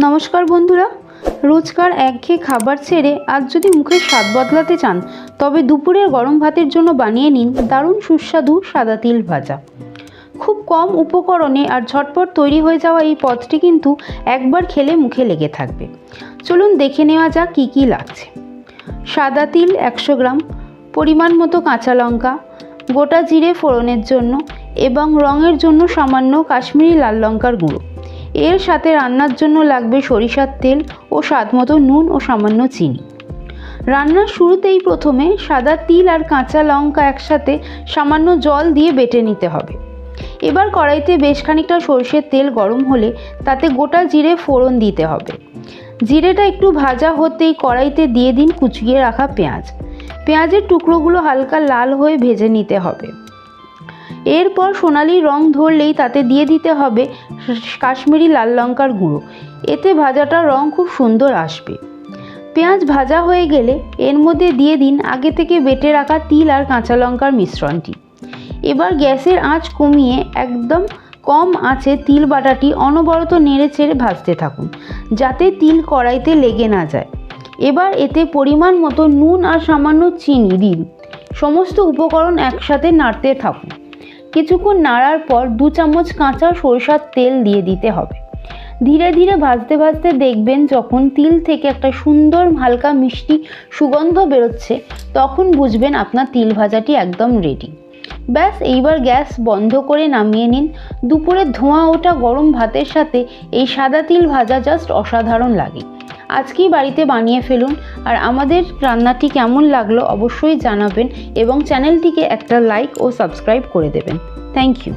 নমস্কার বন্ধুরা, রোজকার একঘেয়ে খাবার ছেড়ে আজ যদি মুখের স্বাদ বদলাতে চান তবে দুপুরের গরম ভাতের জন্য বানিয়ে নিন দারুণ সুস্বাদু সাদা তিল ভাজা। খুব কম উপকরণে আর ঝটপট তৈরি হয়ে যাওয়া এই পদটি কিন্তু একবার খেলে মুখে লেগে থাকবে। চলুন দেখে নেওয়া যাক কী কী লাগছে। সাদা তিল 100 গ্রাম, পরিমাণ মতো কাঁচা লঙ্কা, গোটা জিরে ফোড়নের জন্য এবং রঙের জন্য সামান্য কাশ্মীরি লাল লঙ্কার গুঁড়ো। এর সাথে রান্নার জন্য লাগবে সরিষার তেল ও স্বাদমতো নুন ও সামান্য চিনি। রান্নার শুরুতেই প্রথমে সাদা তিল আর কাঁচা লঙ্কা একসাথে সামান্য জল দিয়ে বেটে নিতে হবে। এবার কড়াইতে বেশ খানিকটা সরষের তেল গরম হলে তাতে গোটা জিরে ফোড়ন দিতে হবে। জিরেটা একটু ভাজা হতেই কড়াইতে দিয়ে দিন কুচিয়ে রাখা পেঁয়াজ। পেঁয়াজের টুকরোগুলো হালকা লাল হয়ে ভেজে নিতে হবে। এরপর সোনালি রং ধরলেই তাতে দিয়ে দিতে হবে কাশ্মীরি লাল লঙ্কার গুঁড়ো। এতে ভাজাটার রং খুব সুন্দর আসবে। পেঁয়াজ ভাজা হয়ে গেলে এর মধ্যে দিয়ে দিন আগে থেকে বেটে রাখা তিল আর কাঁচা লঙ্কার মিশ্রণটি। এবার গ্যাসের আঁচ কমিয়ে একদম কম আঁচে তিল বাটাটি অনবরত নেড়ে চেড়ে ভাজতে থাকুন, যাতে তিল কড়াইতে লেগে না যায়। এবার এতে পরিমাণ মতো নুন আর সামান্য চিনি দিন। সমস্ত উপকরণ একসাথে নাড়তে থাকুন। কিছুক্ষণ নাড়ার পর 2 চামচ কাঁচা সরষার তেল দিয়ে দিতে হবে। ধীরে ধীরে ভাজতে ভাজতে দেখবেন যখন তিল থেকে একটা সুন্দর হালকা মিষ্টি সুগন্ধ বেরোচ্ছে, তখন বুঝবেন আপনার তিল ভাজাটি একদম রেডি। ব্যাস, এইবার গ্যাস বন্ধ করে নামিয়ে নিন। দুপুরে ধোঁয়া ওঠা গরম ভাতের সাথে এই সাদা তিল ভাজা জাস্ট অসাধারণ লাগে। আজকেই বাড়িতে বানিয়ে ফেলুন। আর আমাদের রান্নাটি কেমন লাগলো অবশ্যই জানাবেন এবং চ্যানেলটিকে একটা লাইক ও সাবস্ক্রাইব করে দেবেন। Thank you.